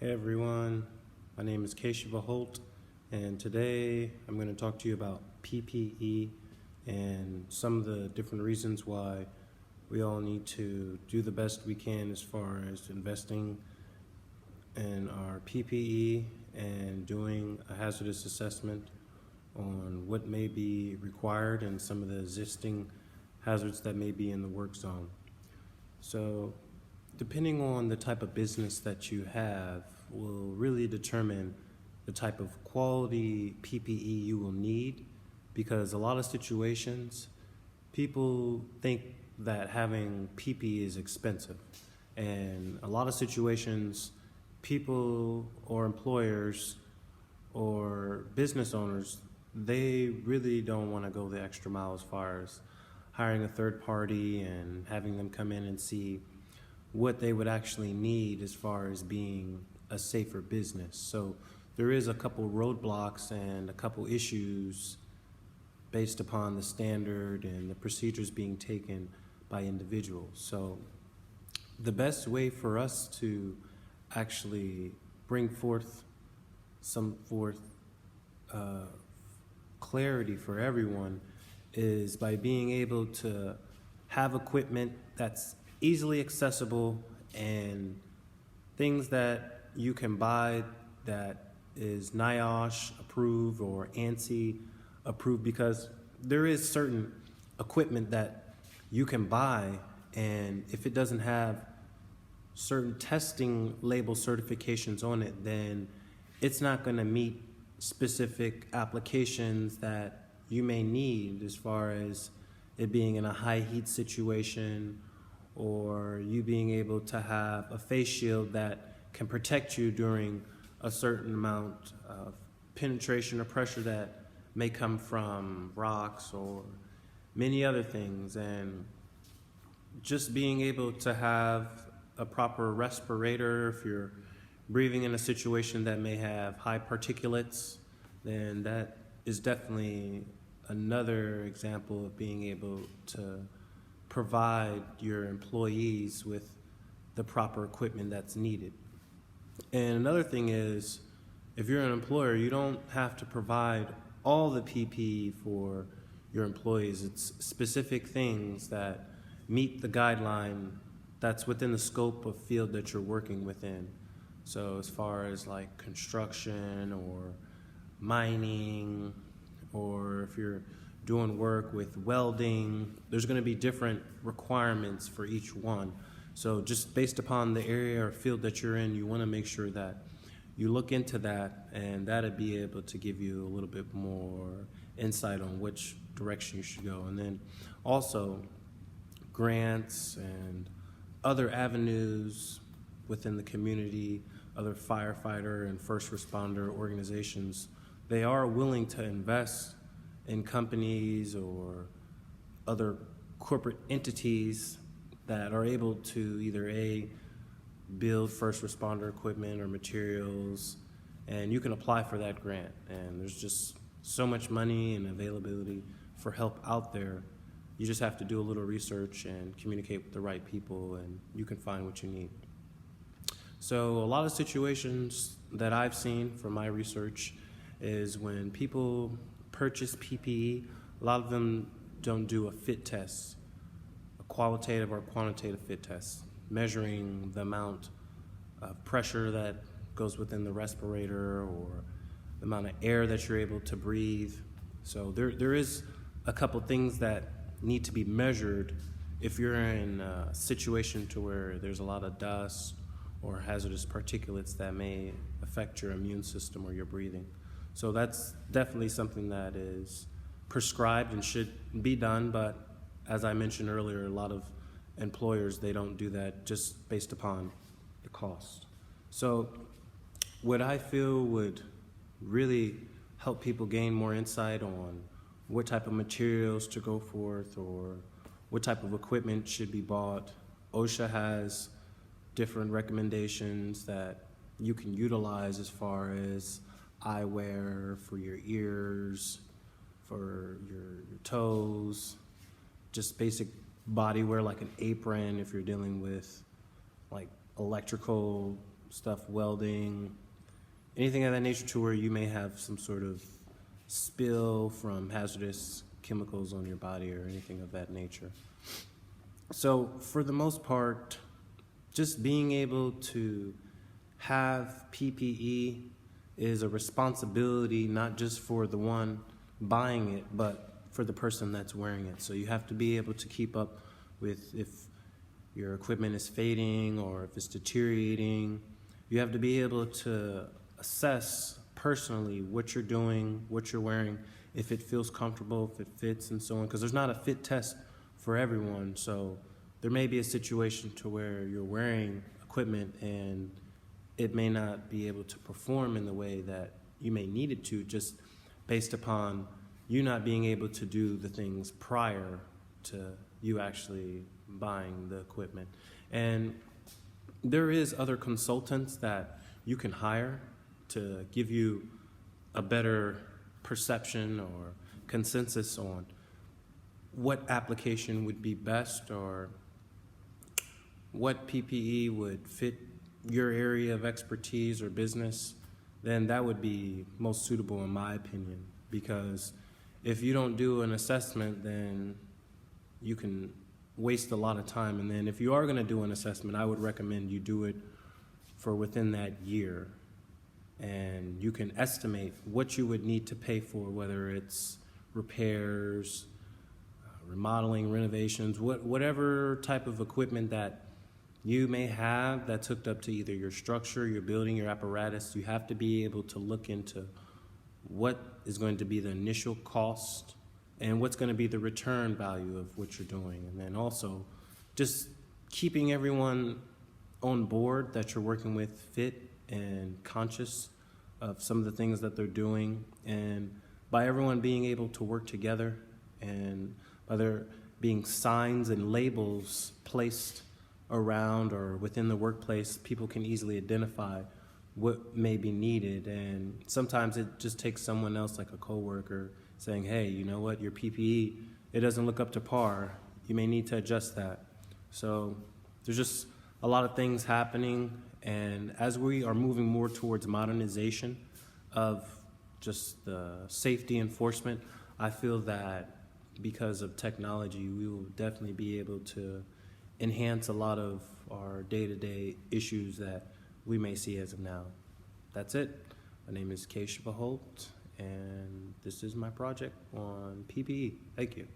Hey everyone, my name is Kashava Holt, and today I'm going to talk to you about PPE and some of the different reasons why we all need to do the best we can as far as investing in our PPE and doing a hazardous assessment on what may be required and some of the existing hazards that may be in the work zone. So, depending on the type of business that you have will really determine the type of quality PPE you will need, because a lot of situations people think that having PPE is expensive, and a lot of situations people or employers or business owners, they really don't want to go the extra mile as far as hiring a third party and having them come in and see what they would actually need as far as being a safer business. So there is a couple roadblocks and a couple issues based upon the standard and the procedures being taken by individuals. So the best way for us to actually bring forth clarity for everyone is by being able to have equipment that's easily accessible and things that you can buy that is NIOSH approved or ANSI approved, because there is certain equipment that you can buy, and if it doesn't have certain testing label certifications on it, then it's not going to meet specific applications that you may need as far as it being in a high heat situation, or you being able to have a face shield that can protect you during a certain amount of penetration or pressure that may come from rocks or many other things. And just being able to have a proper respirator if you're breathing in a situation that may have high particulates, then that is definitely another example of being able to provide your employees with the proper equipment that's needed. And another thing is, if you're an employer, you don't have to provide all the PPE for your employees. It's specific things that meet the guideline that's within the scope of field that you're working within. So as far as like construction or mining, or if you're doing work with welding, there's going to be different requirements for each one. So just based upon the area or field that you're in, you want to make sure that you look into that, and that'll be able to give you a little bit more insight on which direction you should go. And then also grants and other avenues within the community, other firefighter and first responder organizations, they are willing to invest in companies or other corporate entities that are able to either build first responder equipment or materials, and you can apply for that grant. And there's just so much money and availability for help out there. You just have to do a little research and communicate with the right people, and you can find what you need. So a lot of situations that I've seen from my research is when people purchase PPE, a lot of them don't do a fit test, a qualitative or quantitative fit test, measuring the amount of pressure that goes within the respirator or the amount of air that you're able to breathe. So there is a couple things that need to be measured if you're in a situation to where there's a lot of dust or hazardous particulates that may affect your immune system or your breathing. So that's definitely something that is prescribed and should be done, but as I mentioned earlier, a lot of employers, they don't do that just based upon the cost. So what I feel would really help people gain more insight on what type of materials to go forth or what type of equipment should be bought. OHSA has different recommendations that you can utilize as far as eyewear for your ears, for your toes, just basic body wear like an apron if you're dealing with like electrical stuff, welding, anything of that nature to where you may have some sort of spill from hazardous chemicals on your body or anything of that nature. So for the most part, just being able to have PPE is a responsibility not just for the one buying it, but for the person that's wearing it. So you have to be able to keep up with if your equipment is fading or if it's deteriorating. You have to be able to assess personally what you're doing, what you're wearing, if it feels comfortable, if it fits, and so on, because there's not a fit test for everyone. So there may be a situation to where you're wearing equipment and it may not be able to perform in the way that you may need it to, just based upon you not being able to do the things prior to you actually buying the equipment. And there is other consultants that you can hire to give you a better perception or consensus on what application would be best or what PPE would fit your area of expertise or business. Then that would be most suitable in my opinion, because if you don't do an assessment, then you can waste a lot of time. And then if you are going to do an assessment, I would recommend you do it for within that year. And you can estimate what you would need to pay for, whether it's repairs, remodeling, renovations, whatever type of equipment that you may have that's hooked up to either your structure, your building, your apparatus. You have to be able to look into what is going to be the initial cost and what's going to be the return value of what you're doing. And then also just keeping everyone on board that you're working with fit and conscious of some of the things that they're doing. And by everyone being able to work together and by there being signs and labels placed around or within the workplace, people can easily identify what may be needed. And sometimes it just takes someone else, like a coworker, saying, hey, you know what, your PPE, it doesn't look up to par. You may need to adjust that. So there's just a lot of things happening. And as we are moving more towards modernization of just the safety enforcement, I feel that because of technology, we will definitely be able to enhance a lot of our day-to-day issues that we may see as of now. That's it. My name is Kashava Holt, and this is my project on PPE. Thank you.